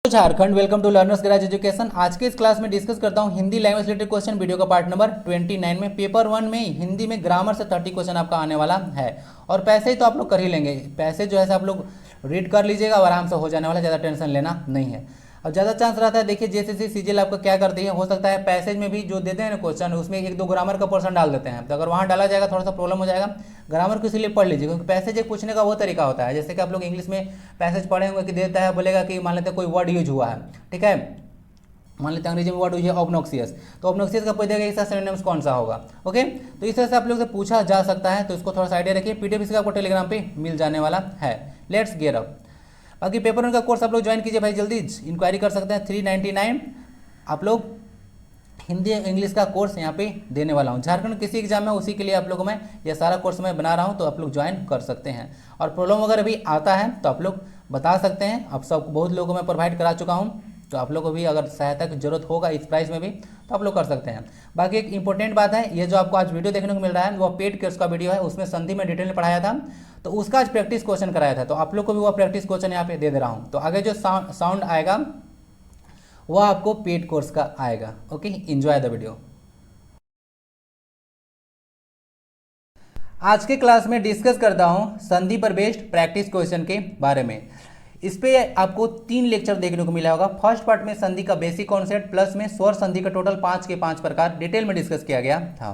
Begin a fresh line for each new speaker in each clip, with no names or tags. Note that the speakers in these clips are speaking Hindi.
Jharkhand, welcome to learners garage education. आज के इस क्लास में डिस्कस करता हूं Hindi language related question, video का पार्ट नंबर 29 में। पेपर 1 में हिंदी में ग्रामर से 30 क्वेश्चन आपका आने वाला है। और पैसे ही तो आप लोग कर ही लेंगे, पैसे जो है आप लोग रीड कर लीजिएगा और आराम से हो जाने वाला, ज़्यादा टेंशन लेना नहीं है। और ज़्यादा चांस रहता है, देखिए जेसीसी सीजीएल आपका क्या करती है, हो सकता है पैसेज में भी जो देते हैं ना क्वेश्चन, उसमें एक दो ग्रामर का पोर्शन डाल देते हैं, तो अगर वहाँ डाला जाएगा थोड़ा सा प्रॉब्लम हो जाएगा। ग्रामर को इसीलिए पढ़ लीजिए, क्योंकि पैसेज एक पूछने का वो तरीका होता है, जैसे कि आप लोग इंग्लिश में पैसेज पढ़े होंगे कि देता है, बोलेगा कि मान लेते हैं कोई वर्ड यूज हुआ है, ठीक है, मान लेते हैं अंग्रेजी में वर्ड हुई है ऑब्नॉक्सियस, तो ऑब्नॉक्सियस का पूछेगा इसका सिनोनिम्स कौन सा होगा। ओके, तो इस तरह से आप लोग से पूछा जा सकता है, तो इसको थोड़ा सा आइडिया रखिए। पीडीएफ इसका आपको टेलीग्राम पे मिल जाने वाला है। Let's get up. बाकी पेपर 1 का कोर्स आप लोग ज्वाइन कीजिए भाई, जल्दी इंक्वायरी कर सकते हैं। 399 आप लोग हिंदी इंग्लिश का कोर्स यहाँ पे देने वाला हूँ। झारखंड किसी एग्जाम में उसी के लिए आप लोगों में यह सारा कोर्स मैं बना रहा हूँ, तो आप लोग ज्वाइन कर सकते हैं। और प्रॉब्लम वगैरह भी आता है तो आप लोग बता सकते हैं, आप सब बहुत लोगों को मैं प्रोवाइड करा चुका हूँ, तो आप लोग को भी अगर सहायता की जरूरत होगा इस प्राइस में भी तो आप लोग कर सकते हैं। बाकी एक इंपॉर्टेंट बात है, ये जो आपको आज वीडियो देखने को मिल रहा है वो पेड कोर्स का वीडियो है, उसमें संधि में डिटेल में पढ़ाया था, तो उसका आज प्रैक्टिस क्वेश्चन कराया था, तो आप लोग को भी वो प्रैक्टिस क्वेश्चन यहाँ पे दे दे रहा हूँ। तो आगे जो साउंड आएगा वो आपको पेड कोर्स का आएगा। Okay, enjoy the video. आज के क्लास में डिस्कस करता हूँ संधि पर बेस्ड प्रैक्टिस क्वेश्चन के बारे में। इस पे आपको 3 लेक्चर देखने को मिला होगा। फर्स्ट पार्ट में संधि का बेसिक कॉन्सेप्ट प्लस में स्वर संधि का टोटल 5 के 5 प्रकार डिटेल में डिस्कस किया गया था।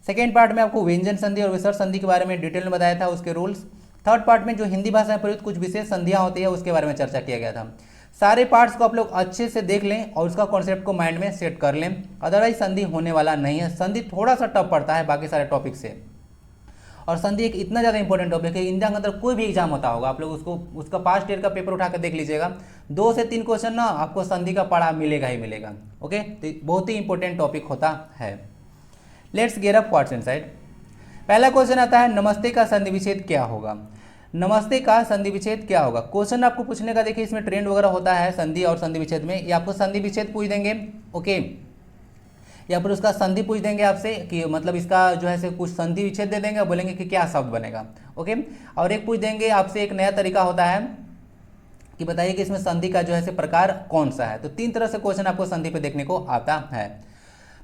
सेकेंड पार्ट में आपको व्यंजन संधि और विसर्ग संधि के बारे में डिटेल में बताया था, उसके रूल्स। थर्ड पार्ट में जो हिंदी भाषा में प्रयुक्त कुछ विशेष संधियाँ होती है उसके बारे में चर्चा किया गया था। सारे पार्ट्स को आप लोग अच्छे से देख लें और उसका कॉन्सेप्ट को माइंड में सेट कर लें, अदरवाइज संधि होने वाला नहीं है। संधि थोड़ा सा टफ पड़ता है बाकी सारे टॉपिक से, और संधि एक इतना ज़्यादा इंपॉर्टेंट टॉपिक है, इंडिया के अंदर कोई भी एग्जाम होता होगा, आप लोग उसको उसका पास्ट ईयर का पेपर उठा कर देख लीजिएगा, 2 से 3 क्वेश्चन ना आपको संधि का पढ़ा मिलेगा ही मिलेगा। ओके, तो बहुत ही इंपॉर्टेंट टॉपिक होता है। Let's get up what's inside. पहला क्वेश्चन आता है, नमस्ते का संधि विच्छेद क्या होगा। नमस्ते का संधि विच्छेद क्या होगा, क्वेश्चन आपको पूछने का, देखिए इसमें ट्रेंड वगैरह होता है संधि और संधि विच्छेद में, ये आपको संधि विच्छेद पूछ देंगे। ओके, या फिर उसका संधि पूछ देंगे आपसे कि मतलब इसका जो है से कुछ संधि विच्छेद दे देंगे और बोलेंगे कि क्या शब्द बनेगा। ओके, और एक पूछ देंगे आपसे, एक नया तरीका होता है कि बताइए कि इसमें संधि का जो है से प्रकार कौन सा है। तो 3 तरह से क्वेश्चन आपको संधि पे देखने को आता है।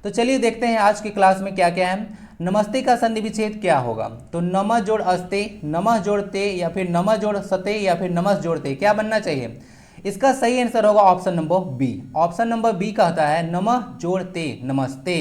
तो चलिए देखते हैं आज की क्लास में क्या क्या है। नमस्ते का संधि विच्छेद क्या होगा, तो नमः जोड़ अस्ते, नमः जोड़ ते, या फिर नमः जोड़ सते, या फिर नमः जोड़ ते, क्या बनना चाहिए। इसका सही आंसर होगा option number B. Option number B कहता है नमः जोड़ ते, नमस्ते।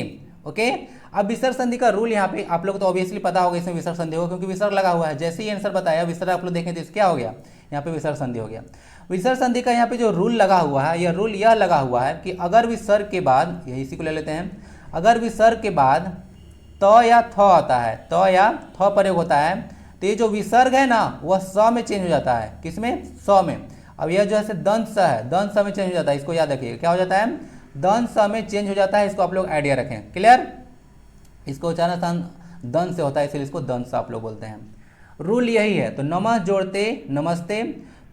ओके, अब विसर्ग संधि का रूल यहाँ पे आप लोग तो ऑब्वियसली पता होगा, इसमें विसर्ग संधि होगा क्योंकि विसर्ग लगा हुआ है। जैसे ही आंसर बताया विसर्ग आप लोग देखें तो क्या हो गया, यहाँ पे विसर्ग संधि हो गया। विसर्ग संधि का यहाँ पे जो रूल लगा हुआ है, यह रूल यह लगा हुआ है कि अगर विसर्ग के बाद, यही इसी को ले लेते हैं, अगर विसर्ग के बाद त या थ आता है, त या थ प्रयोग होता है, तो ये जो विसर्ग है ना वह स में चेंज हो जाता है। किसमें, स में। अब यह जो है दंत स है, दंत स में चेंज हो जाता है, इसको याद रखिएगा क्या हो जाता है, दंत स में चेंज हो जाता है, इसको आप लोग आइडिया रखें। क्लियर, इसको उच्चारण दंत से होता है इसलिए इसको दंत स आप लोग बोलते हैं। रूल यही है। तो नमः जोड़ते नमस्ते,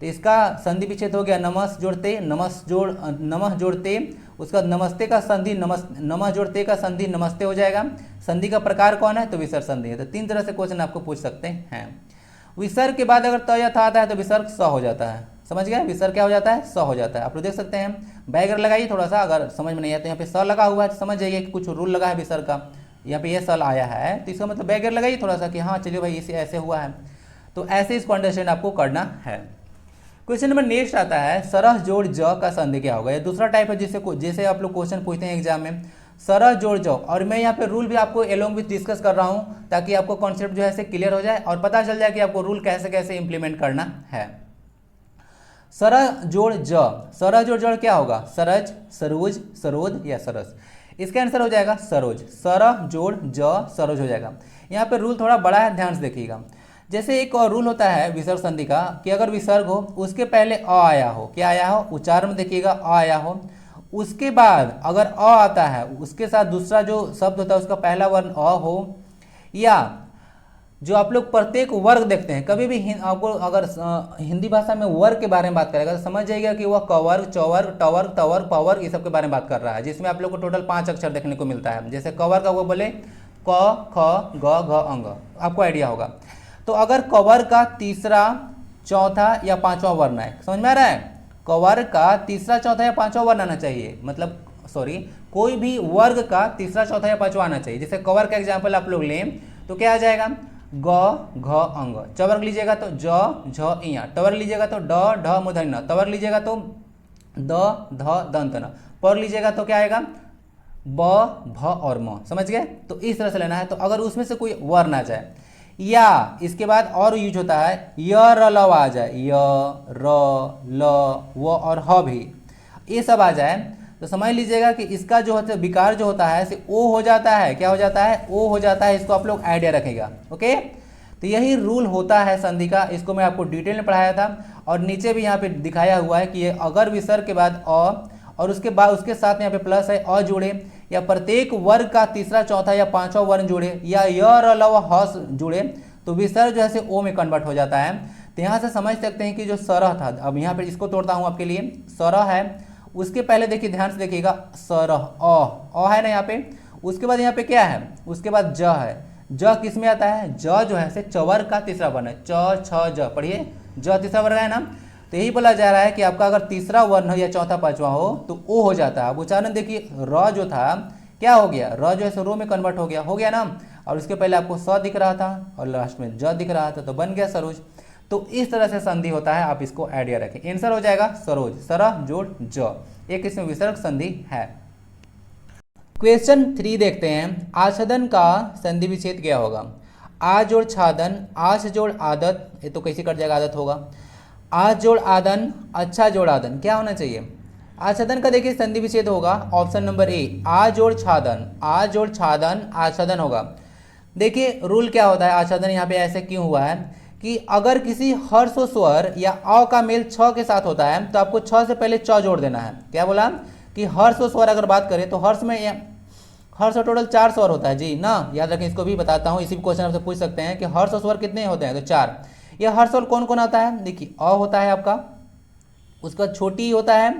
तो इसका संधि विच्छेद हो गया नमस जोड़ते, नमः जोड़ते, उसका नमस्ते का संधि नमः जोड़ते का संधि नमस्ते हो जाएगा। संधि का प्रकार कौन है, तो विसर्ग संधि है। तो 3 तरह से क्वेश्चन आपको पूछ सकते हैं। विसर्ग के बाद अगर त या था आता है तो विसर्ग स हो जाता है। समझ गए, विसर्ग क्या हो जाता है, स हो जाता है। आप लोग देख सकते हैं, बैगर लगाइए थोड़ा सा, अगर समझ में नहीं आता, यहाँ पे स लगा हुआ है तो समझ जाइए कि कुछ रूल लगा है विसर्ग का। यहाँ पे ये सल आया है तो इसका मतलब बैगर लगाइए थोड़ा सा कि हाँ चलिए भाई इसे ऐसे हुआ है, तो ऐसे इसको अंडरस्टैंड आपको करना है। क्वेश्चन नंबर नेक्स्ट आता है, सरह जोड़ ज का संधि क्या होगा। ये दूसरा टाइप है जैसे आप लोग क्वेश्चन पूछते हैं एग्जाम में, सरह जोड़ ज, और मैं यहाँ पे रूल भी आपको एलोंग विथ डिस्कस कर रहा हूँ ताकि आपको कॉन्सेप्ट जो है क्लियर हो जाए और पता चल जाए कि आपको रूल कैसे कैसे इंप्लीमेंट करना है। सरह जोड़ ज, सरह जोड़ जड़ क्या होगा, सरज, सरोज, सरोद या सरस। इसका आंसर हो जाएगा सरोज। सरह जोड़ ज सरोज हो जाएगा। यहाँ पे रूल थोड़ा बड़ा है, ध्यान से देखिएगा। जैसे एक और रूल होता है विसर्ग संधि का कि अगर विसर्ग हो उसके पहले अ आया हो, क्या आया हो, उच्चारण में देखिएगा अ आया हो, उसके बाद अगर अ आता है उसके साथ दूसरा जो शब्द होता है उसका पहला वर्ण अ हो, या जो आप लोग प्रत्येक वर्ग देखते हैं कभी भी आपको अगर हिंदी भाषा में वर्ग के बारे में बात करेगा तो समझ जाइएगा कि वह कवर्ग, चौवर्ग, टवर्ग, तवर्ग, पवर्ग ये सब के बारे में बात कर रहा है, जिसमें आप लोग को टोटल 5 अक्षर देखने को मिलता है। जैसे कवर्ग का वो बोले क, ख, ग, घ, अंग, आपको आइडिया होगा। तो अगर कवर्ग का तीसरा, चौथा या 5वां वर्ण है, समझ में आ रहा है, कवर्ग का तीसरा चौथा या पांचवा वर्ण आना चाहिए, मतलब सॉरी, कोई भी वर्ग का तीसरा चौथा या पांचवा आना चाहिए। जैसे कवर्ग का एग्जाम्पल आप लोग लें तो क्या आ जाएगा, ग घ अंग, चवर्ग लीजिएगा तो ज झ इया, टवर्ग लीजिएगा तो ड ढ मूर्धन्य न, तवर्ग लीजिएगा तो द ध दंत न, पर लीजिएगा तो क्या आएगा ब भ और म। समझ गए? तो इस तरह से लेना है। तो अगर उसमें से कोई वर्ण आ जाए या इसके बाद और यूज होता है य र ल आ जाए, य र ल व और ह भी, ये सब आ जाए तो समझ लीजिएगा कि इसका जो होता है विकार जो होता है से ओ हो जाता है। क्या हो जाता है? ओ हो जाता है। इसको आप लोग आइडिया रखेगा। ओके, तो यही रूल होता है संधि का। इसको मैं आपको डिटेल में पढ़ाया था और नीचे भी यहाँ पे दिखाया हुआ है कि ये अगर विसर्ग के बाद अ और उसके बाद उसके साथ यहाँ पे प्लस है अ जोड़े, या प्रत्येक वर्ग का तीसरा चौथा या पांचवा वर्ण जोड़े, या य र ल व ह जुड़े, तो विसर्ग जो है से ओ में कन्वर्ट हो जाता है। तो यहाँ से समझ सकते हैं कि जो सरह था, अब यहाँ पे इसको तोड़ता हूँ आपके लिए। सरह है, उसके पहले देखिए, ध्यान से देखिएगा, सरह अ है ना यहाँ पे, उसके बाद यहाँ पे क्या है, उसके बाद ज है। ज किस में आता है? ज जो है से चवर्ग का तीसरा वर्ण है, च छ ज, पढ़िए, ज तीसरा वर्ण है ना। तो यही बोला जा रहा है कि आपका अगर तीसरा वर्ण हो या चौथा पांचवा हो तो ओ हो जाता है। अब उच्चारण देखिए, र जो था क्या हो गया, र जो है रो में कन्वर्ट हो गया ना। और उसके पहले आपको स दिख रहा था और लास्ट में ज दिख रहा था, तो बन गया सरोज। तो इस तरह से संधि होता है, आप इसको आइडिया रखें। आंसर हो जाएगा सरोज, सरह जोड़ ज, एक इसमें विसर्ग संधि है। क्वेश्चन 3 देखते हैं, आच्छादन का संधि विच्छेद क्या होगा? आ जोड़ छादन, आछ जोड़ आदत, ये तो कैसे कट जाएगा, आदत होगा। आज जोड़ आदन, अच्छा जोड़ आदन, क्या होना चाहिए? आच्छादन का देखिए संधि विच्छेद होगा ऑप्शन नंबर ए, आ जोड़ छादन, आ जोड़ छादन आच्छादन होगा। देखिए रूल क्या होता है, आच्छादन यहाँ पे ऐसे क्यों हुआ है कि अगर किसी हर्ष स्वर या अ का मेल छ के साथ होता है तो आपको छ से पहले च जोड़ देना है। क्या बोला कि हर्ष स्वर अगर बात करें तो हर्ष में हर्ष टोटल 4 स्वर होता है जी ना, याद रखें। इसको भी बताता हूँ, इसी क्वेश्चन आपसे पूछ सकते हैं कि हर्ष स्वर कितने होते हैं, तो 4। यह हर्ष स्वर कौन कौन आता है? देखिए, अ होता है आपका, उसका छोटी होता है,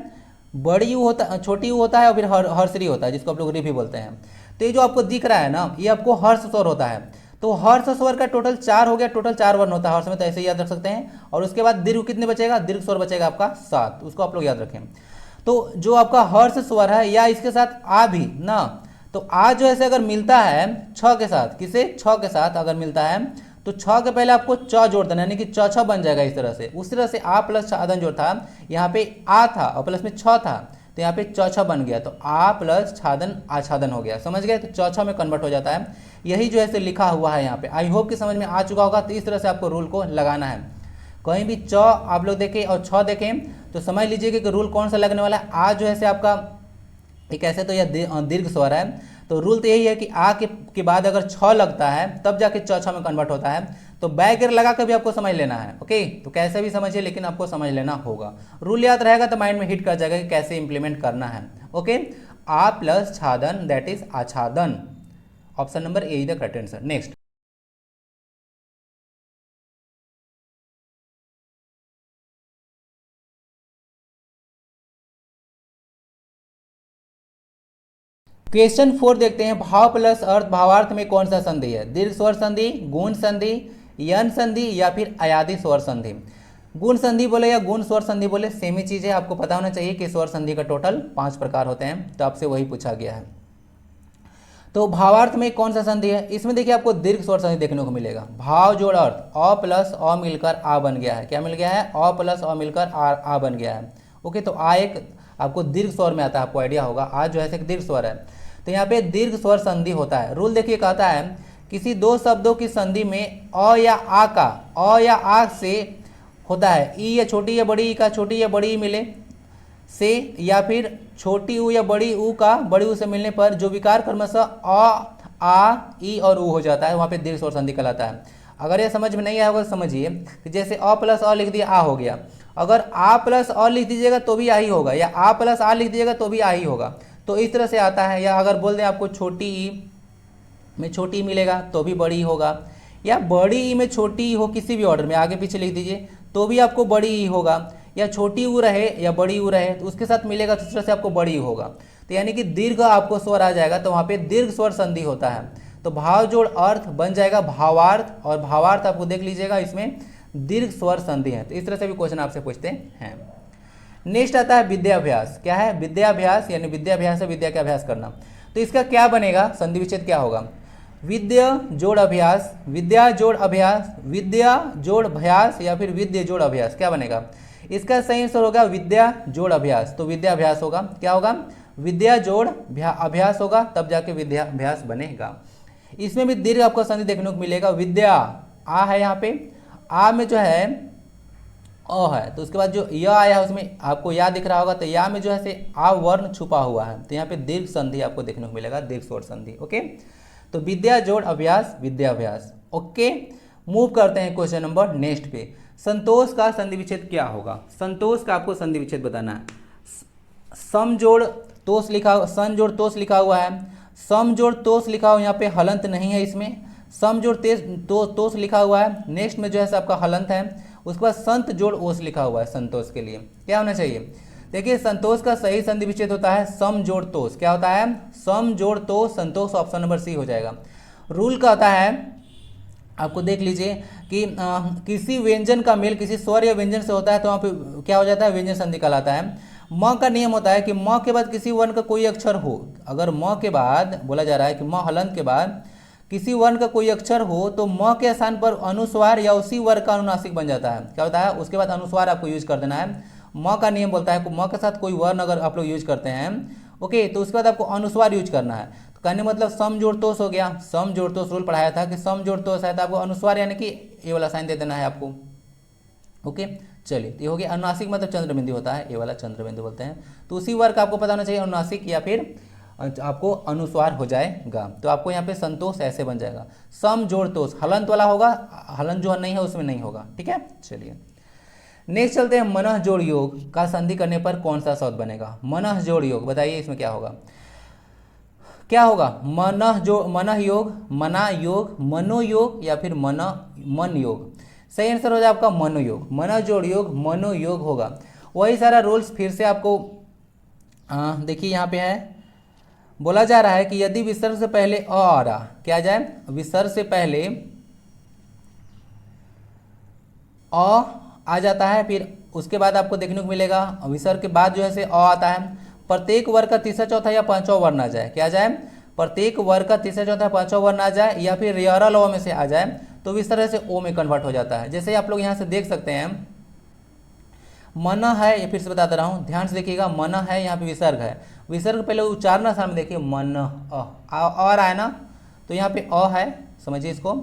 बड़ी यू होता, छोटी यू होता है, और फिर हर्षरी होता है जिसको आप लोग रि भी बोलते हैं। तो ये जो आपको दिख रहा है ना, ये आपको हर्ष स्वर होता है। तो हर्ष स्वर का टोटल 4 हो गया, टोटल 4 वर्ण होता है हर्ष में, तो ऐसे याद रख सकते हैं। और उसके बाद दीर्घ कितने बचेगा? दीर्घ स्वर बचेगा आपका 7, उसको आप लोग याद रखें। तो जो आपका हर्ष स्वर है या इसके साथ आ भी ना, तो आ जो ऐसे अगर मिलता है छ के साथ, किसे? छ के साथ अगर मिलता है तो छ के पहले आपको च जोड़ देना, यानी कि च छ बन जाएगा इस तरह से। उस तरह से आ प्लस छादन जो था, यहाँ पे आ था और प्लस में छ था, तो यहाँ पे च छ बन गया, तो आ प्लस छादन आच्छादन हो गया। समझ गए? तो च छ में कन्वर्ट हो जाता है। यही जो है लिखा हुआ है यहाँ पे। आई होप कि समझ में आ चुका होगा। तो इस तरह से आपको रूल को लगाना है। कहीं भी च आप लोग देखें और छ देखें तो समझ लीजिए कि रूल कौन सा लगने वाला है। आ जो है आपका एक ऐसे तो यह दीर्घ स्वर है, तो रूल तो यही है कि आ के बाद अगर छ लगता है तब जाके च छ में कन्वर्ट होता है। तो बैगर लगा कर भी आपको समझ लेना है। ओके, तो कैसे भी समझिए, लेकिन आपको समझ लेना होगा। रूल याद रहेगा तो माइंड में हिट कर जाएगा कि कैसे इंप्लीमेंट करना है। ओके, आ प्लस छादन दैट इज आच्छादन। Option number A is the correct answer. Next, question 4 देखते हैं, भाव प्लस अर्थ भावार्थ में कौन सा संधि है? दीर्घ स्वर संधि, गुण संधि, यन संधि या फिर अयादि स्वर संधि? गुण संधि बोले या गुण स्वर संधि बोले सेम ही चीज है। आपको पता होना चाहिए कि स्वर संधि का टोटल 5 प्रकार होते हैं, तो आपसे वही पूछा गया है। तो भावार्थ में कौन सा संधि है? इसमें देखिए आपको दीर्घ स्वर संधि देखने को मिलेगा। भाव जोड़ अर्थ, अ प्लस अ मिलकर आ बन गया है। क्या मिल गया है? अ प्लस अ मिलकर आ बन गया है। ओके, तो आ एक आपको दीर्घ स्वर में आता है, आपको आइडिया होगा। आ जो है एक दीर्घ स्वर है, तो यहाँ पे दीर्घ स्वर संधि होता है। रूल देखिए कहता है किसी दो शब्दों की संधि में अ या आ का, अ या आ से होता है ई या छोटी या बड़ी ई का छोटी या बड़ी ई मिले से, या फिर छोटी ऊ या बड़ी ऊ का बड़ी ऊ से मिलने पर जो विकार क्रमशः अ आ ई और ऊ हो जाता है, वहाँ पे दीर्घ स्वर संधि कहलाता है। अगर ये समझ में नहीं आया होगा तो समझिए कि जैसे अ प्लस अ लिख दिया आ हो गया, अगर आ प्लस अ लिख दीजिएगा तो भी आ ही होगा, या आ प्लस आ लिख दीजिएगा तो भी आ ही होगा। तो इस तरह से आता है। या अगर बोल दें आपको छोटी ई में छोटी ई मिलेगा तो भी बड़ी ई होगा, या बड़ी ई में छोटी ई हो किसी भी ऑर्डर में आगे पीछे लिख दीजिए तो भी आपको बड़ी ई होगा, या छोटी ऊ रहे या बड़ी ऊ रहे तो उसके साथ मिलेगा तो इस तरह से आपको बड़ी ई होगा। तो यानी कि दीर्घ आपको स्वर आ जाएगा, तो वहाँ पे दीर्घ स्वर संधि होता है। तो भाव जोड़ अर्थ बन जाएगा भावार्थ, और भावार्थ आपको देख लीजिएगा इसमें दीर्घ स्वर संधि है। तो इस तरह से भी क्वेश्चन आपसे पूछते हैं। नेक्स्ट आता है विद्याभ्यास। क्या है? विद्याभ्यास, यानी विद्याभ्यास से विद्या का अभ्यास करना। तो इसका क्या बनेगा? संधि विच्छेद क्या होगा? विद्या जोड़ अभ्यास, विद्या जोड़ अभ्यास, विद्या जोड़ अभ्यास, या फिर विद्या जोड़ अभ्यास, क्या बनेगा? इसका सही आंसर होगा विद्या जोड़ अभ्यास। तो विद्याभ्यास होगा, क्या होगा? विद्या जोड़ अभ्यास होगा, तब जाके विद्याभ्यास बनेगा। इसमें भी दीर्घ आपको संधि देखने को मिलेगा। विद्या आ है, यहाँ पे आ में जो है अ है, तो उसके बाद जो य आया है उसमें आपको या दिख रहा होगा, तो या में जो है से आ वर्ण छुपा हुआ है, तो यहाँ पे दीर्घ संधि आपको देखने को मिलेगा, दीर्घ स्वर संधि। ओके, तो विद्या जोड़ अभ्यास, विद्याभ्यास। ओके, मूव करते हैं क्वेश्चन नंबर नेक्स्ट पे। संतोष का संधि विच्छेद क्या होगा? संतोष का आपको संधि विच्छेद बताना है। सम जोड़ तोष लिखा, सन जोड़ तोष लिखा हुआ है, सम जोड़ तोष लिखा हुआ, यहाँ पे हलंत नहीं है इसमें, सम जोड़ तोष लिखा हुआ है। नेक्स्ट में जो है आपका हलंत है। उसके बाद संत जोड़ ओस लिखा हुआ है संतोष के लिए। क्या होना चाहिए? देखिए, संतोष का सही संधि विच्छेद होता है सम जोड़ तोष। क्या होता है? सम जोड़ तोष, संतोष, ऑप्शन नंबर सी हो जाएगा। रूल का होता है, आपको देख लीजिए कि किसी व्यंजन का मेल किसी स्वर या व्यंजन से होता है तो वहाँ पे क्या हो जाता है? व्यंजन संधि कहलाता है। म का नियम होता है कि म के बाद किसी वर्ण का कोई अक्षर हो, अगर म के बाद बोला जा रहा है कि म हलंत के बाद किसी वर्ण का कोई अक्षर हो तो म के स्थान पर अनुस्वार या उसी वर्ग का अनुनासिक बन जाता है। क्या होता है? उसके बाद अनुस्वार आपको यूज कर देना है। म का नियम बोलता है कि म के साथ कोई वर्ण अगर आप लोग यूज करते हैं, ओके, तो उसके बाद आपको अनुस्वार यूज करना है। तो कहने मतलब सम जोड़ तोष हो गया। सम जोड़ तोष रूल पढ़ाया था कि सम जोड़ तोष है तो आपको अनुस्वार यानी कि ये वाला साइन दे देना है आपको। ओके, चलिए, तो ये हो गया। अनुनासिक मतलब चंद्रबिंदु होता है, ये वाला चंद्रबिंदु बोलते हैं। तो उसी वर्ग आपको पता होना चाहिए, अनुनासिक या फिर आपको अनुस्वार हो जाएगा। तो आपको यहाँ पे संतोष ऐसे बन जाएगा। सम जोड़ तोष हलंत वाला होगा, हलंत जो नहीं है उसमें नहीं होगा। ठीक है, चलिए नेक्स्ट चलते हैं। मनः जोड़ योग का संधि करने पर कौन सा शब्द बनेगा? मनः जोड़ योग, बताइए इसमें क्या होगा? क्या होगा? मनः योग, मना योग, मनोयोग, या फिर मन योग। सही आंसर हो जाए आपका मनोयोग। मनः जोड़ योग मनोयोग होगा। वही सारा रूल्स फिर से आपको देखिए यहाँ पे है, बोला जा रहा है कि यदि विसर्ग से पहले अ आ रहा, क्या आ जाए? विसर्ग से पहले अ आ जाता है, फिर उसके बाद आपको देखने को मिलेगा विसर्ग के बाद जो है से अ आता है। प्रत्येक वर्ग का तीसरा चौथा या पांचवा वर्ण आ जाए, क्या आ जाए? प्रत्येक वर्ग का तीसरा चौथा पांचवा वर्ण आ जाए, या फिर रियरल ओ में से आ जाए, तो इस तरह से ओ में कन्वर्ट हो जाता है। जैसे आप लोग यहाँ से देख सकते हैं, मन है, ये फिर से बताता रहा हूँ, ध्यान से देखिएगा। मन है, यहाँ पे विसर्ग है, विसर्ग पहले उच्चारण स्थान में देखिए मन और आए ना, तो यहाँ पे अ है, समझिए इसको।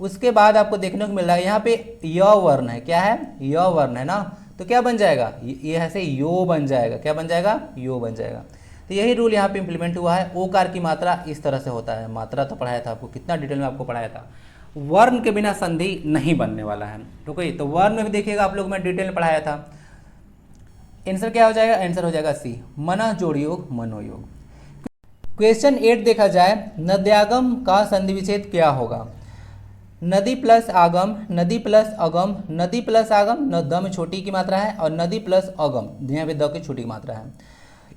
उसके बाद आपको देखने को मिल रहा है यहाँ पे य वर्ण है। क्या है? य वर्ण है ना, तो क्या बन जाएगा? ये ऐसे यो बन जाएगा। क्या बन जाएगा? यो बन जाएगा। तो यही रूल यहाँ पे इंप्लीमेंट हुआ है। ओकार की मात्रा इस तरह से होता है। मात्रा तो पढ़ाया था आपको, कितना डिटेल में आपको पढ़ाया था। वर्ण के बिना संधि नहीं बनने वाला है। तो वर्ण में भी देखिएगा आप लोग, मैं डिटेल में पढ़ाया था। आंसर क्या हो जाएगा? आंसर हो जाएगा सी, मनः जोड़ योग मनोयोग। क्वेश्चन 8 देखा जाए, नद्यागम का संधि विच्छेद क्या होगा? नदी प्लस आगम, नदी प्लस अगम, नदी प्लस आगम, न द में छोटी की मात्रा है, और नदी प्लस अगम, यहाँ पे द की छोटी की मात्रा है।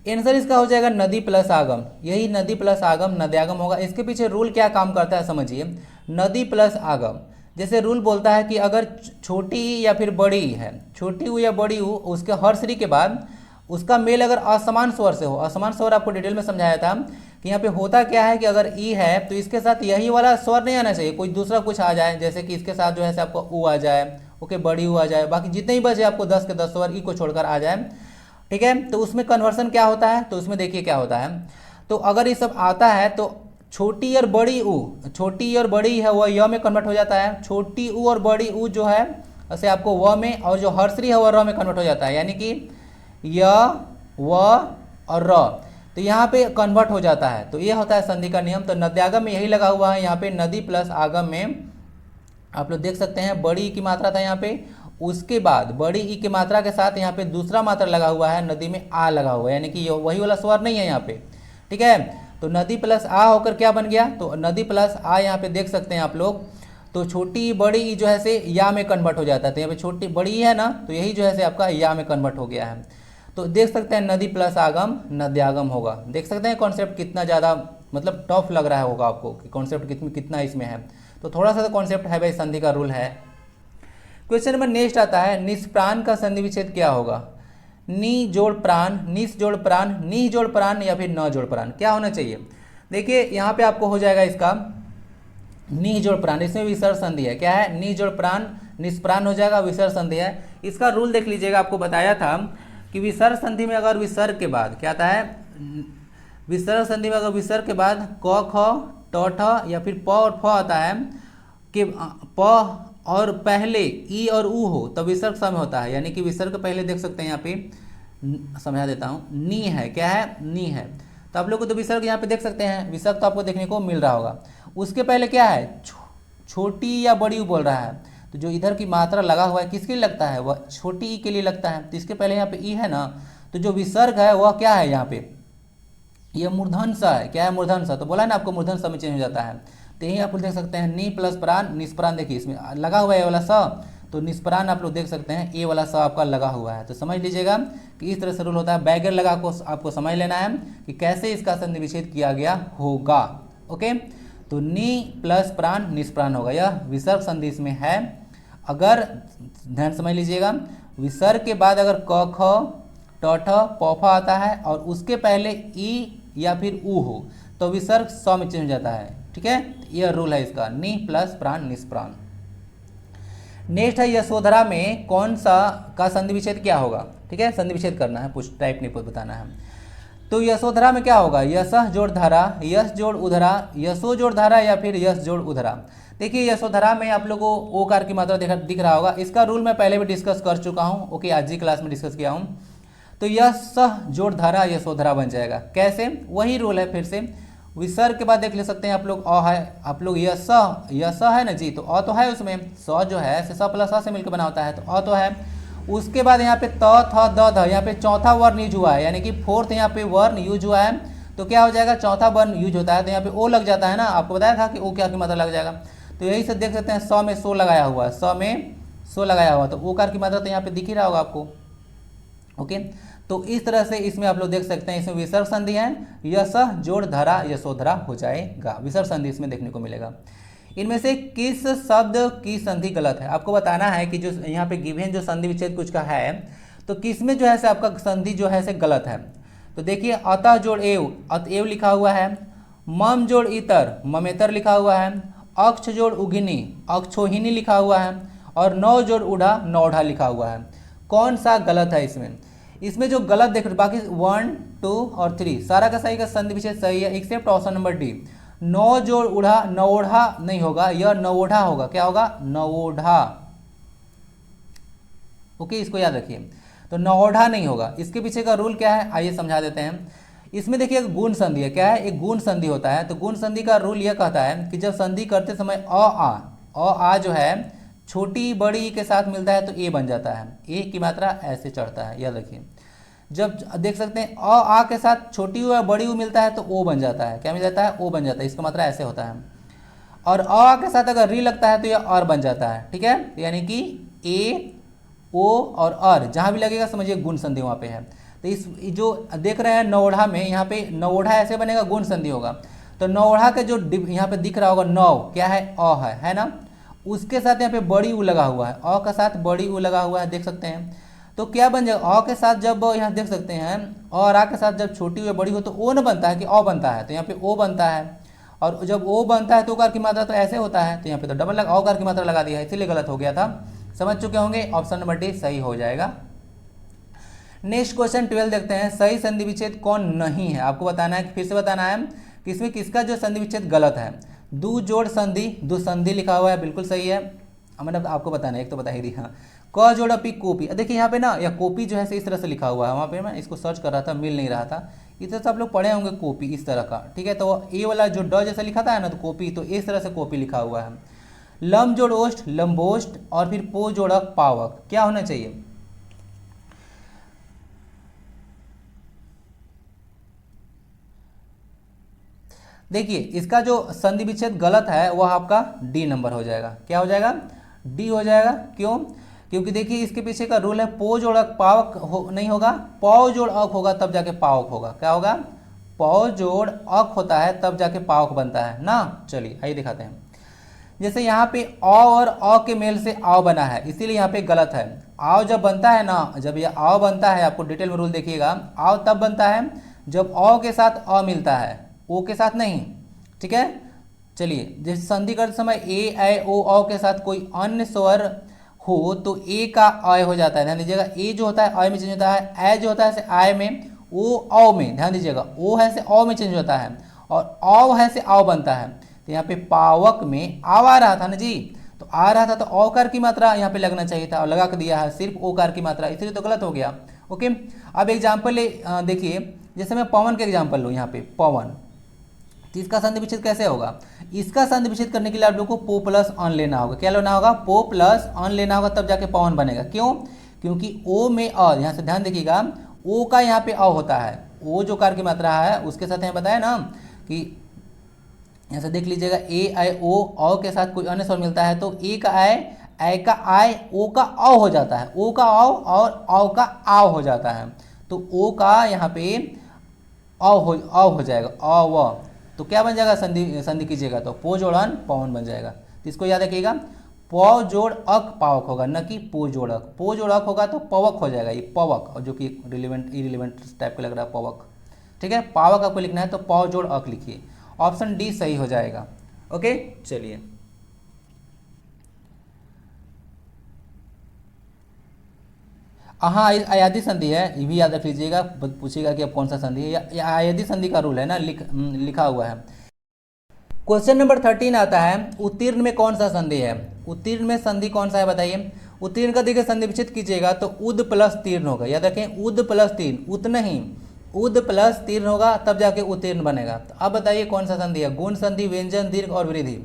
आंसर इसका हो जाएगा नदी प्लस आगम। यही नदी प्लस आगम नद्यागम होगा। इसके पीछे रूल क्या काम करता है समझिए। नदी प्लस आगम, जैसे रूल बोलता है कि अगर छोटी या फिर बड़ी है, छोटी ऊ या बड़ी ऊ, उसके हर श्री के बाद उसका मेल अगर असमान स्वर से हो, असमान स्वर आपको डिटेल में समझाया था कि यहाँ पे होता क्या है कि अगर ई है तो इसके साथ यही वाला स्वर नहीं आना चाहिए, कोई दूसरा कुछ आ जाए, जैसे कि इसके साथ जो है आपको ऊ आ जाए, ओके, बड़ी ऊ आ जाए, बाकी जितने ही बचे आपको 10 के 10 स्वर ई को छोड़कर आ जाए। ठीक है, तो उसमें कन्वर्सन क्या होता है? तो उसमें देखिए क्या होता है। तो अगर ये सब आता है तो छोटी और बड़ी ऊ, छोटी और बड़ी है वह य में कन्वर्ट हो जाता है। छोटी ऊ और बड़ी ऊ जो है ऐसे आपको व में, और जो हर्षरी है वह र में कन्वर्ट हो जाता है, यानी कि य, व और र, तो यहाँ पे कन्वर्ट हो जाता है। तो ये होता है संधि का नियम। तो नद्यागम में यही लगा हुआ है। यहाँ पे नदी प्लस आगम में आप लोग देख सकते हैं बड़ी ई की मात्रा था यहाँ पे, उसके बाद बड़ी ई की मात्रा के साथ यहाँ पे दूसरा मात्रा लगा हुआ है, नदी में आ लगा हुआ है, यानी कि वही वाला स्वर नहीं है यहाँ पे। ठीक है, तो नदी प्लस आ होकर क्या बन गया? तो नदी प्लस आ यहाँ पे देख सकते हैं आप लोग, तो छोटी बड़ी ई जो है से या में कन्वर्ट हो जाता है। तो यहाँ पे छोटी बड़ी है ना, तो यही जो है से आपका या में कन्वर्ट हो गया है। तो देख सकते हैं नदी प्लस आगम नद्यागम होगा। देख सकते हैं कॉन्सेप्ट कितना ज़्यादा मतलब टफ लग रहा होगा आपको कि कॉन्सेप्ट कितना इसमें है। तो थोड़ा सा तो कॉन्सेप्ट है भाई, संधि का रूल है। क्वेश्चन नंबर नेक्स्ट आता है, निष्प्राण का संधि विच्छेद क्या होगा? नी जोड़ प्राण, निस जोड़ प्राण, नी जोड़ प्राण या फिर न जोड़ प्राण, क्या होना चाहिए? देखिए यहाँ पे आपको हो जाएगा इसका नी जोड़ प्राण, इसमें विसर्ग संधि है। क्या है? नी जोड़ प्राण निष्प्राण हो जाएगा, विसर्ग संधि है। इसका रूल देख लीजिएगा, आपको बताया था कि विसर्ग संधि में अगर विसर्ग के बाद क्या आता है, विसर्ग संधि में अगर विसर्ग के बाद क ख ट ठ या फिर प और फ आता है कि प और पहले ई और ऊ हो तब विसर्ग समय होता है। यानी कि विसर्ग के पहले देख सकते हैं यहाँ पे, समझा देता हूँ, नी है। क्या है? नी है। तो आप लोग को तो विसर्ग यहाँ पे देख सकते हैं, विसर्ग तो आपको देखने को मिल रहा होगा। उसके पहले क्या है? छोटी या बड़ी ऊ बोल रहा है, तो जो इधर की मात्रा लगा हुआ है किसके लिए लगता है? वह छोटी ई के लिए लगता है। तो इसके पहले यहाँ पे ई है ना, तो जो विसर्ग है वह क्या है यहाँ पे? यह मूर्धन सा है। क्या है? मूर्धन सा। तो बोला ना आपको मूर्धन सा में चेंज हो जाता है। तो यही आप लोग देख सकते हैं नी प्लस प्राण निष्प्राण। देखिए इसमें लगा हुआ है ये वाला स, तो निष्प्राण आप लोग देख सकते हैं ए वाला स आपका लगा हुआ है। तो समझ लीजिएगा कि इस तरह से रूल होता है। बैगर लगा को आपको समझ लेना है कि कैसे इसका संधि विच्छेद किया गया होगा। ओके, तो नी प्लस प्राण निष्प्राण होगा, यह विसर्ग संधि इसमें है। अगर ध्यान समझ लीजिएगा, विसर्ग के बाद अगर क ख ट ठ प फ आता है और उसके पहले ई या फिर ऊ हो तो विसर्ग स में चेंज हो जाता है। ठीक है, यह रूल है इसका, नी प्लस प्राण निष्प्राण। नेक्स्ट है यशोधरा में कौन सा का संधि विच्छेद क्या होगा? ठीक है, संधि विच्छेद करना है, कुछ टाइप नहीं बताना है। तो यशोधरा में क्या होगा? यशः जोड़ धारा, यश जोड़ उधरा, यशो जोड़ धारा या फिर यश जोड़ उधरा। देखिए यशोधरा में आप लोगों को ओकार की मात्रा दिख रहा होगा। इसका रूल मैं पहले भी डिस्कस कर चुका हूँ। ओके, आज की क्लास में डिस्कस किया हूँ। तो यशः जोड़ धारा यशोधरा बन जाएगा। कैसे? वही रूल है। फिर से विसर्ग के बाद देख ले सकते हैं आप लोग, अ है, आप लोग यश है ना जी, तो अ तो है उसमें, स जो है स प्लस अ से मिलकर बना होता है, तो अ तो है। उसके बाद यहाँ पे त थ द ध, यहाँ पे चौथा वर्ण यूज हुआ है, यानी कि फोर्थ यहाँ पे वर्ण यूज हुआ है। तो क्या हो जाएगा? चौथा वर्ण यूज होता है तो यहाँ पे ओ लग जाता है ना। आपको बताया था कि ओ क्या की मात्रा लग जाएगा। तो यही से देख सकते हैं स में सो लगाया हुआ है, स में सो लगाया हुआ, तो ओकार की मात्रा तो यहाँ पे दिख ही रहा होगा आपको। ओके, तो इस तरह से इसमें आप लोग देख सकते हैं, इसमें विसर्ग संधि है, यशः जोड़ धारा यशोधरा हो जाएगा। विसर्ग संधि इसमें देखने को मिलेगा। इनमें से किस शब्द की संधि गलत है? आपको बताना है कि जो यहाँ पे गिवन जो संधि विच्छेद कुछ का है, तो किसमें जो है से आपका संधि जो है से गलत है। तो देखिए अतः जोड़ एव, अतएव लिखा हुआ है। मम जोड़ इतर, ममेतर लिखा हुआ है। अक्ष जोड़ उगिनी, अक्षोहिनी लिखा हुआ है। और नौ जोड़ उढ़ा, नौढ़ा लिखा हुआ है। कौन सा गलत है इसमें? इसमें जो गलत देख रहे, बाकी 1 2 और 3 सारा का सही का संधि विच्छेद सही है, एक्सेप्ट ऑप्शन नंबर डी। नौ जोड़ उढ़ा, नवोढ़ा नहीं होगा, यह नवोढ़ा होगा। क्या होगा? नवोढ़ा। ओके, इसको याद रखिए। तो नवोढ़ा नहीं होगा। इसके पीछे का रूल क्या है आइए समझा देते हैं। इसमें देखिए एक गुण संधि है। क्या है? एक गुण संधि होता है। तो गुण संधि का रूल यह कहता है कि जब संधि करते समय अ आ जो है छोटी बड़ी के साथ मिलता है तो ए बन जाता है। ए की मात्रा ऐसे चढ़ता है, याद रखिए। जब देख सकते हैं आ के साथ छोटी या बड़ी ऊ मिलता है तो ओ बन जाता है। क्या मिल जाता है? ओ बन जाता है। इसका मात्रा ऐसे होता है। और अ के साथ अगर री लगता है तो यह और बन जाता है। ठीक है, यानी कि ए ओ और अर जहाँ भी लगेगा समझिए गुण संधि वहाँ पे है। तो इस जो देख रहे हैं नवोढ़ा में, यहाँ पे नवोढ़ा ऐसे बनेगा, गुण संधि होगा। तो नवोढ़ा के जो यहाँ पे दिख रहा होगा नौ, क्या है? अ है ना। उसके साथ यहाँ पे बड़ी ऊ लगा हुआ है, अ के साथ बड़ी ऊ लगा हुआ है, देख सकते हैं। तो क्या बन जाएगा? अ के साथ जब यहाँ देख सकते हैं और आ के साथ जब छोटी हुई बड़ी हो तो ओ न बनता है कि अ बनता है, तो यहाँ पे ओ बनता है। और जब ओ बनता है तो ओकार की मात्रा तो ऐसे होता है, तो यहाँ पे तो डबल ओकार की मात्रा लगा दिया है, इसीलिए गलत हो गया था। समझ चुके होंगे, ऑप्शन नंबर डी सही हो जाएगा। नेक्स्ट क्वेश्चन 12 देखते हैं। सही संधि विच्छेद कौन नहीं है? आपको बताना है, फिर से बताना है कि इसमें किसका जो संधि विच्छेद गलत है। दु जोड़ संधि, दुसंधि लिखा हुआ है, बिल्कुल सही है। मतलब आपको बताना है, एक तो बता ही दिया। क जोड़ अपी कॉपी, देखिए यहाँ पे ना यह कॉपी जो है इस तरह से लिखा हुआ है। वहाँ पे मैं इसको सर्च कर रहा था, मिल नहीं रहा था। इस तरह से आप लोग पढ़े होंगे कॉपी इस तरह का। ठीक है, तो ए वाला जो ड जैसा लिखा था ना, तो कॉपी, तो इस तरह से कॉपी लिखा हुआ है। लम जोड़ ओष्ठ, लंबोष्ठ, और फिर पो जोड़क पावक, क्या होना चाहिए? देखिए इसका जो संधि विच्छेद गलत है वह आपका डी नंबर हो जाएगा। क्या हो जाएगा? डी हो जाएगा। क्यों? क्योंकि देखिए इसके पीछे का रूल है पो जोड़ पावक नहीं होगा, पौ जोड़ अक होगा तब जाके पावक होगा। क्या होगा? पौ जोड़ अक होता है तब जाके पावक बनता है ना। चलिए आइए दिखाते हैं। जैसे यहाँ पे अ और अ के मेल से आ बना है, इसीलिए यहाँ पे गलत है। आव जब बनता है ना, जब ये आव बनता है, आपको डिटेल में रूल देखिएगा, आव तब बनता है जब अ के साथ अ मिलता है, ओ के साथ नहीं, ठीक है। चलिए, जैसे संधि करते समय ए ऐ ओ औ के साथ कोई अन्य स्वर हो तो ए का अय हो जाता है, ध्यान दीजिएगा। ए जो होता है अय में चेंज होता है, ऐ जो होता है से आय में, ओ औ में, ध्यान दीजिएगा, ओ है से औ में चेंज होता है, और औ है से आव बनता है। तो यहाँ पे पावक में आव आ रहा था ना जी, तो आ रहा था तो औकार की मात्रा यहाँ पे लगना चाहिए था, और लगा के दिया है सिर्फ ओकार की मात्रा, इसलिए तो गलत हो गया। ओके, अब एग्जाम्पल देखिए, जैसे मैं पवन का एग्जाम्पल लूँ, यहाँ पे पवन, तो इसका संधि विच्छेद कैसे होगा? इसका संधि विच्छेद करने के लिए आप लोग को पो प्लस अन लेना होगा। क्या लेना होगा? पो प्लस अन लेना होगा, तब जाके पवन बनेगा। क्यों? क्योंकि ओ में अ, यहाँ से ध्यान देखिएगा, ओ का यहाँ पे अ होता है, ओ जो कार की मात्रा है उसके साथ यहाँ बताया ना कि यहाँ से देख लीजिएगा, ए आई ओ औ के साथ कोई अन्य स्वर मिलता है तो ए का आय, ऐ का आय, ओ का औ हो जाता है, ओ का औ और औ का आव हो जाता है। तो ओ का यहाँ पे औ हो जाएगा, औ व, तो क्या बन जाएगा? संधि संधि कीजिएगा तो पो जोड़ अन पवन बन जाएगा। तो इसको याद रखिएगा, पौ जोड़ अक पावक होगा, न कि पो जोड़ अक। पो जोड़ अक होगा तो पवक हो जाएगा, ये पवक, और जो कि इरिलेवेंट टाइप का लग रहा है, पवक। ठीक है, पावक आपको लिखना है तो पौ जोड़ अक लिखिए, ऑप्शन डी सही हो जाएगा। ओके, चलिए हाँ, अयादी संधि है, ये भी याद रख लीजिएगा, पूछेगा कि अब कौन सा संधि है, या अयादी संधि का रूल है ना, लिखा हुआ है। क्वेश्चन नंबर 13 आता है, उत्तीर्ण में कौन सा संधि है? उत्तीर्ण में संधि कौन सा है बताइए। उत्तीर्ण का देखिए संधि विच्छेद कीजिएगा तो उद प्लस तीर्ण होगा, याद रखें, उद प्लस तीर्ण, उत नहीं, उद प्लस तीर्ण होगा, तब जाके उत्तीर्ण बनेगा। तो अब बताइए कौन सा संधि है? गुण संधि, व्यंजन, दीर्घ और वृद्धि।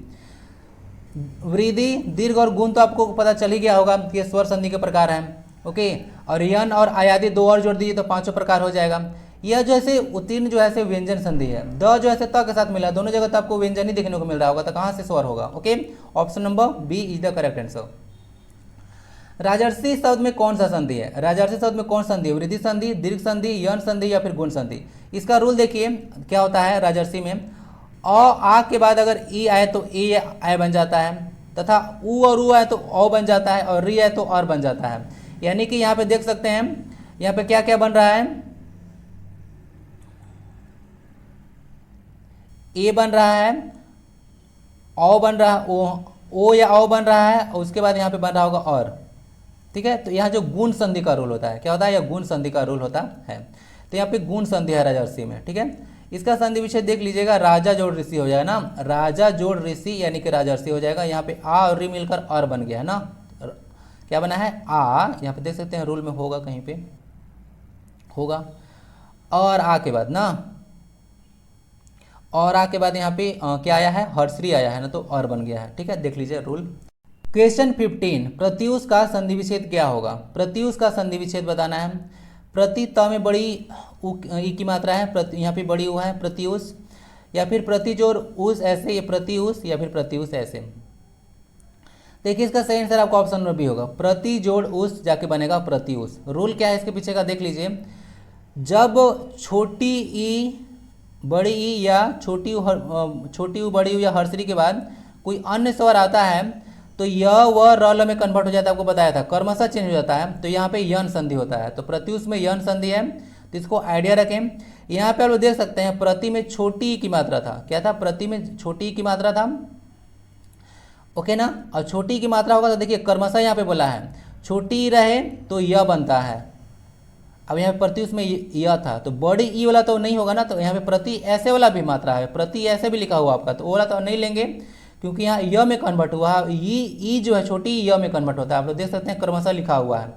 वृद्धि, दीर्घ और गुण तो आपको पता चल ही गया होगा कि स्वर संधि के प्रकार हैं। ओके, और यन और आयादी दो और जोड़ दीजिए तो पांचों प्रकार हो जाएगा। यह जो है उत्तीर्ण जो है व्यंजन संधि है, द जो है त के साथ मिला, दोनों जगह तो आपको व्यंजन ही देखने को मिल रहा होगा, तो कहाँ से स्वर होगा? Okay, option number B is the correct answer. राजर्षि शब्द में कौन सा संधि है? राजर्षि शब्द में कौन संधि है? वृद्धि संधि, दीर्घ संधि, यन संधि या फिर गुण संधि? इसका रूल देखिए क्या होता है राजर्षि में, आ के बाद अगर ई आए तो ए आय बन जाता है, तथा उ और उ आए तो औ बन जाता है, और री आए तो और बन जाता है। यानी कि यहाँ पे देख सकते हैं, यहाँ पे क्या क्या बन रहा है, ए बन रहा है, औ बन रहा है, ओ या औ बन रहा है, और उसके बाद यहाँ पे बन रहा होगा और। ठीक है, तो यहाँ जो गुण संधि का रूल होता है, क्या होता है? यह गुण संधि का रूल होता है। तो यहाँ पे गुण संधि है राजर्षि में। ठीक है, इसका संधि विषय देख लीजिएगा, राजा जोड़ ऋषि हो जाएगा ना, राजा जोड़ ऋषि यानी कि राजर्षि हो जाएगा। यहाँ पे आ और री मिलकर और बन गया है ना, क्या बना है? आ, यहाँ पे देख सकते हैं रूल में होगा, कहीं पे होगा, और आ के बाद ना, और आ के बाद यहाँ पे क्या आया है? हर्षरी आया है ना, तो और बन गया है। ठीक है, देख लीजिए रूल। क्वेश्चन 15, प्रत्युष का संधि विच्छेद क्या होगा? प्रत्युष का संधि विच्छेद बताना है। प्रति त में बड़ी ई की मात्रा है, यहाँ पे बड़ी उ है, प्रत्युष, या फिर प्रति जोड़ उस ऐसे, ये प्रत्युष, या फिर प्रत्युष ऐसे। देखिए इसका सही आंसर आपका ऑप्शन नंबर बी होगा, प्रति जोड़ उस जाके बनेगा प्रत्युष। रूल क्या है इसके पीछे का देख लीजिए, जब छोटी ई बड़ी ई या छोटी उ बड़ी उ या हर्षरी के बाद कोई अन्य स्वर आता है तो यह व र ल में कन्वर्ट हो जाता है, आपको बताया था, क्रमशः चेंज हो जाता है, तो यहाँ पे यन संधि होता है। तो प्रत्युष में यन संधि है, तो इसको आइडिया रखें। यहाँ पे आप लोग देख सकते हैं प्रति में छोटी की मात्रा था, क्या था? प्रति में छोटी की मात्रा था, ओके ना, और छोटी की मात्रा होगा तो देखिए क्रमशः यहाँ पे बोला है, छोटी रहे तो यह बनता है। अब यहाँ पे प्रत्युष में यह था, तो बड़ी ई वाला तो नहीं होगा ना, तो यहाँ पे प्रति ऐसे वाला भी मात्रा है, प्रति ऐसे भी लिखा हुआ आपका, तो वो वाला तो नहीं लेंगे क्योंकि यहाँ य में कन्वर्ट हुआ, ई जो है छोटी य में कन्वर्ट होता है, आप लोग देख सकते हैं क्रमशः लिखा हुआ है।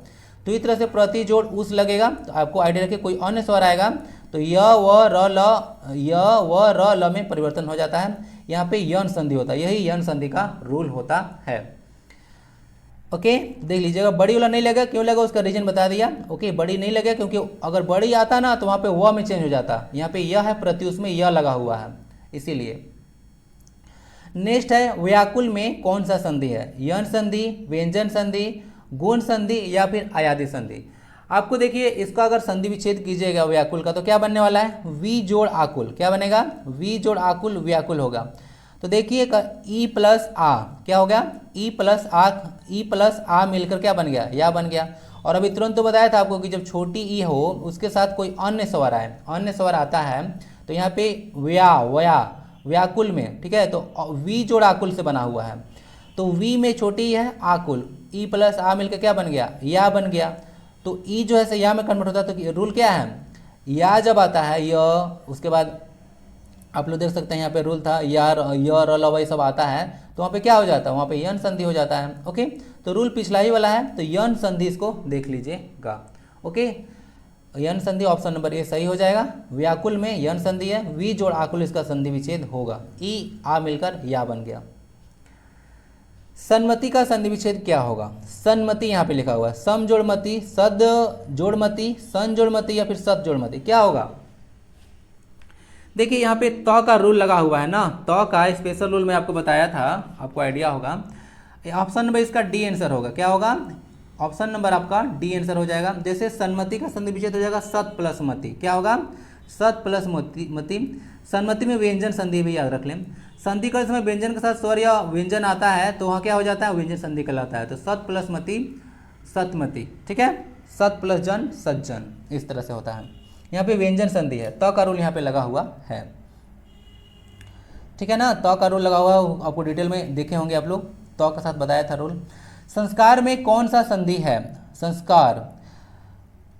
तो इस तरह से प्रति जोड़ उस लगेगा, तो आपको आइडिया रखिए कोई अन्य स्वर आएगा तो य व र ल में परिवर्तन हो जाता है, यहाँ पे यन संधि होता है, यही यन संधि का रूल होता है। ओके, देख लीजिएगा, बड़ी वाला नहीं लगा, क्यों लगा उसका रीजन बता दिया। ओके, बड़ी नहीं लगा क्योंकि अगर बड़ी आता ना तो वहाँ पे व में चेंज हो जाता, यहाँ पे यह है प्रत्युष में यह लगा हुआ है, इसीलिए। नेक्स्ट है, व्याकुल में कौन सा संधि है? यन संधि, व्यंजन संधि, गुण संधि या फिर अयादी संधि? आपको देखिए इसका अगर संधि विच्छेद कीजिएगा व्याकुल का तो क्या बनने वाला है? वी जोड़ आकुल, क्या बनेगा? वी जोड़ आकुल व्याकुल होगा। तो देखिए ई प्लस आ क्या हो गया, ई प्लस आ मिलकर क्या बन गया, या बन गया। और अभी तुरंत तो बताया था आपको कि जब छोटी ई हो उसके साथ कोई अन्य स्वर आए, अन्य स्वर आता है तो यहाँ पे व्याकुल में, ठीक है, तो वी जोड़ आकुल से बना हुआ है, तो वी में छोटी ई है आकुल, ई प्लस आ मिलकर क्या बन गया, या बन गया। तो ई जो है या में कन्वर्ट होता है, तो रूल क्या है, या जब आता है य, उसके बाद आप लोग देख सकते हैं यहाँ पे रूल था यार य र ल वही सब आता है, तो वहाँ पे क्या हो जाता है, वहाँ पे यन संधि हो जाता है। ओके, तो रूल पिछला ही वाला है, तो यन संधि इसको देख लीजिएगा। ओके, यन संधि ऑप्शन नंबर ए सही हो जाएगा। व्याकुल में यन संधि है, वी जोड़ आकुल इसका संधि विच्छेद होगा, ई आ मिलकर या बन गया। सन्मति का संधि विच्छेद क्या होगा, सन्मति यहाँ पे लिखा हुआ है, सम जोड़मति, सद जोड़मति, सन जोड़मति या फिर सत जोड़मति, क्या होगा। देखिए यहाँ पे त का रूल लगा हुआ है ना, त का स्पेशल रूल मैं आपको बताया था, आपको आइडिया होगा। ऑप्शन नंबर इसका डी आंसर होगा, क्या होगा, ऑप्शन नंबर आपका डी आंसर हो जाएगा। जैसे सन्मति का संधि विच्छेद हो जाएगा सत प्लस मति, क्या होगा, सत प्लस मति। सन्मति में व्यंजन संधि भी याद रख लें, संधि करते समय व्यंजन के साथ स्वर या व्यंजन आता है तो वहाँ क्या हो जाता है, व्यंजन संधि कहलाता है। तो सत प्लस मति सतमति, ठीक है, सत प्लस जन सज्जन, इस तरह से होता है। यहाँ पे व्यंजन संधि है, त का रूल यहाँ पे लगा हुआ है, ठीक है ना, त का रूल लगा हुआ है, आपको डिटेल में देखे होंगे आप लोग, त के साथ बताया था रूल। संस्कार में कौन सा संधि है, संस्कार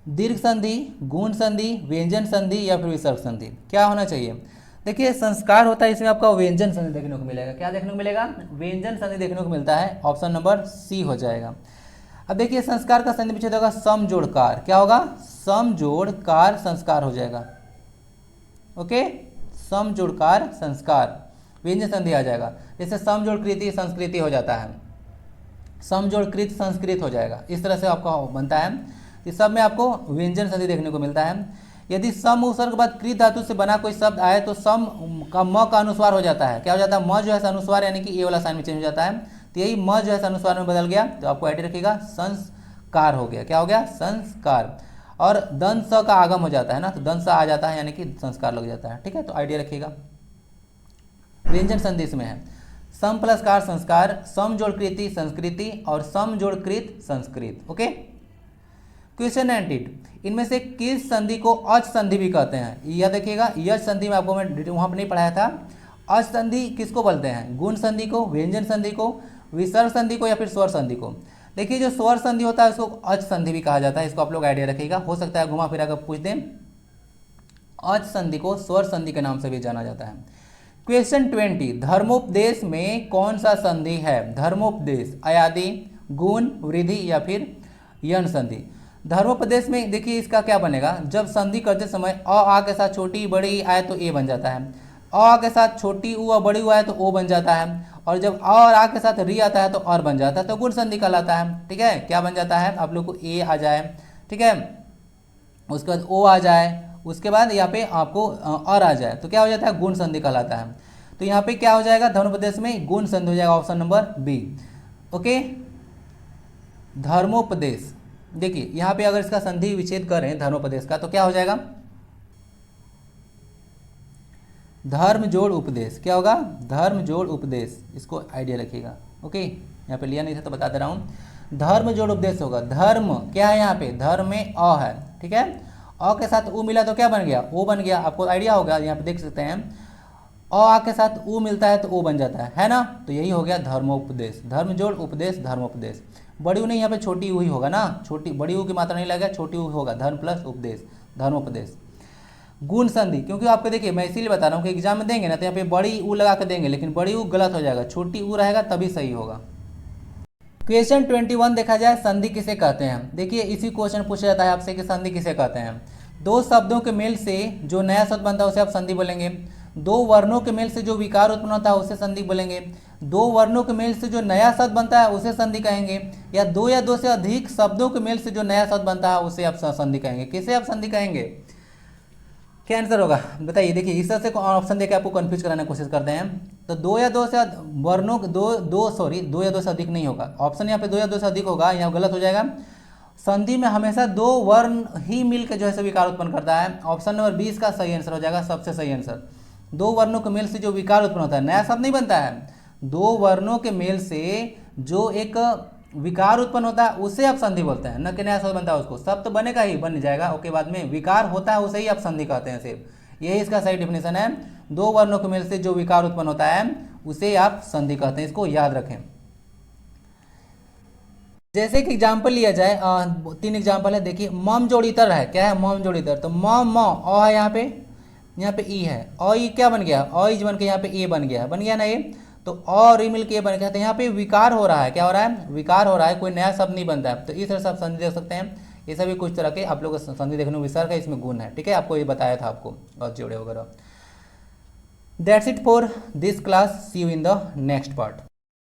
दीर्घ संधि, गुण संधि, व्यंजन संधि या फिर विसर्ग संधि, क्या होना चाहिए। देखिए संस्कार होता है, इसमें आपका व्यंजन संधि देखने को मिलेगा, क्या देखने को मिलेगा, व्यंजन संधि देखने को मिलता है, ऑप्शन नंबर सी हो जाएगा। अब देखिए संस्कार का संधि विच्छेद होगा सम जोड़ कार, क्या होगा, सम जोड़ कार संस्कार हो जाएगा। ओके, सम जोड़ कार संस्कार, व्यंजन संधि आ जाएगा। जैसे सम जोड़ कृति संस्कृति हो जाता है, सम जोड़ कृत संस्कृत हो जाएगा, इस तरह से आपका बनता है। इस सब में आपको व्यंजन संधि देखने को मिलता है। यदि सम उपसर्ग के बाद कृत धातु से बना कोई शब्द आए तो सम का म का अनुस्वार हो जाता है, क्या हो जाता है, म जो है अनुस्वार, यानी कि ए वाला साइन में चेंज हो जाता है, तो यही म जो है अनुस्वार में बदल गया, तो आपको आइडिया रखिएगा संस्कार हो गया, क्या हो गया, संस्कार। और दंत स का आगम हो जाता है ना, तो दंत स आ जाता है यानी कि संस्कार लग जाता है, ठीक है, तो आइडिया रखिएगा। व्यंजन संधि इसमें है सम प्लस कार संस्कार, सम जोड़ कृति संस्कृति और सम जोड़ कृत संस्कृत। ओके, क्वेश्चन 98, इनमें से किस संधि को अच संधि भी कहते हैं, यह देखिएगा, यच संधि में आपको मैं वहाँ पर नहीं पढ़ाया था। अच संधि किसको बोलते हैं, गुण संधि को, व्यंजन संधि को, विसर्ग संधि को या फिर स्वर संधि को। देखिए जो स्वर संधि होता है उसको अच संधि भी कहा जाता है, इसको आप लोग आइडिया रखिएगा, हो सकता है घुमा फिरा कर पूछ दें। अच संधि को स्वर संधि के नाम से भी जाना जाता है। क्वेश्चन 20, धर्मोपदेश में कौन सा संधि है, धर्मोपदेश, अयादि, गुण, वृद्धि या फिर यन संधि। धर्मोपदेश में देखिए इसका क्या बनेगा, जब संधि करते समय अ आ के साथ छोटी बड़ी आए तो ए बन जाता है, अ के साथ छोटी उ और बड़ी उ आए तो ओ बन जाता है, और जब अ और आ के साथ री आता है तो और बन जाता है, तो गुण संधि कहलाता है। ठीक है, क्या बन जाता है, आप लोग को ए आ जाए, ठीक है, उसके बाद ओ आ जाए, उसके बाद यहाँ पे आपको और आ जाए तो क्या हो जाता है, गुण संधि कहलाता है। तो यहाँ पे क्या हो जाएगा, धर्मोपदेश में गुण संधि हो जाएगा, ऑप्शन नंबर बी। ओके, धर्मोपदेश, देखिए यहाँ पे अगर इसका संधि विच्छेद करें धर्मोपदेश का तो क्या हो जाएगा, धर्म जोड़ उपदेश, क्या होगा, धर्म जोड़ उपदेश, इसको आइडिया रखिएगा। ओके, यहाँ पे लिया नहीं था तो बता दे रहा हूँ, धर्म जोड़ उपदेश होगा। धर्म क्या है, यहाँ पे धर्म में अ है, ठीक है, अ के साथ उ मिला तो क्या बन गया, ओ बन गया, आपको आइडिया होगा, यहाँ पे देख सकते हैं अ आ के साथ उ मिलता है तो ओ बन जाता है ना, तो यही हो गया धर्मोपदेश, धर्म जोड़ उपदेश धर्मोपदेश। बड़ी उ नहीं, यहाँ पे छोटी उ ही होगा ना, छोटी बड़ी उ की मात्रा नहीं लगेगा, छोटी उ होगा, धर्म प्लस उपदेश धर्मोपदेश। गुण संधि, क्योंकि आपको देखिए मैं इसीलिए बता रहा हूँ कि एग्जाम में देंगे ना तो यहाँ पे बड़ी उ लगा के देंगे, लेकिन बड़ी उ गलत हो जाएगा, छोटी उ रहेगा तभी सही होगा। क्वेश्चन 21 देखा जाए, संधि किसे कहते हैं। देखिए इसी क्वेश्चन पूछा जाता है आपसे कि संधि किसे कहते हैं। दो शब्दों के मेल से जो नया शब्द बनता है उसे आप संधि बोलेंगे, दो वर्णों के मेल से जो विकार उत्पन्न होता है उसे संधि बोलेंगे, दो वर्णों के मेल से जो नया शब्द बनता है उसे संधि कहेंगे, या दो से अधिक शब्दों के मेल से जो नया शब्द बनता है उसे आप संधि कहेंगे। किसे आप संधि कहेंगे, क्या आंसर होगा बताइए। देखिए इस तरह से ऑप्शन देकर आपको कंफ्यूज कराने की कोशिश करते हैं, तो दो या दो से वर्णों दो या दो से अधिक नहीं होगा, ऑप्शन यहाँ पे दो या दो से अधिक होगा, यहाँ गलत हो जाएगा। संधि में हमेशा दो वर्ण ही मिलकर जो है विकार उत्पन्न करता है, ऑप्शन नंबर 20 का सही आंसर हो जाएगा, सबसे सही आंसर। दो वर्णों के मेल से जो विकार उत्पन्न होता है, नया शब्द नहीं बनता है, दो वर्णों के मेल से जो एक विकार उत्पन्न होता है उसे आप संधि बोलते हैं, न कि नया शब्द बनता है उसको। शब्द बनेगा ही, बन जाएगा, ओके, बाद में विकार होता है उसे ही आप संधि कहते हैं सिर्फ। यही इसका सही डिफिनेशन है, दो वर्णों के मेल से जो विकार उत्पन्न होता है उसे आप संधि कहते हैं, इसको याद रखें। जैसे कि एग्जाम्पल लिया जाए, 3 एग्जाम्पल है, देखिए मम जोड़ इतर है, क्या है, मम जोड़ इतर, तो म म अ है यहाँ पे ई है, अ ई क्या बन गया, अ ई बन के यहाँ पे ए बन गया ना, ए, तो और ई मिल के ए बन गया, तो यहाँ पे विकार हो रहा है, क्या हो रहा है, विकार हो रहा है, कोई नया शब्द नहीं बनता है, तो इस तरह से आप संधि देख सकते हैं। ये सभी कुछ तरह के आप लोग संधि देखने को विसर्ग है, इसमें गुण है, ठीक है, आपको ये बताया था आपको, और जोड़े वगैरह। That's it for this class, see you in the next part.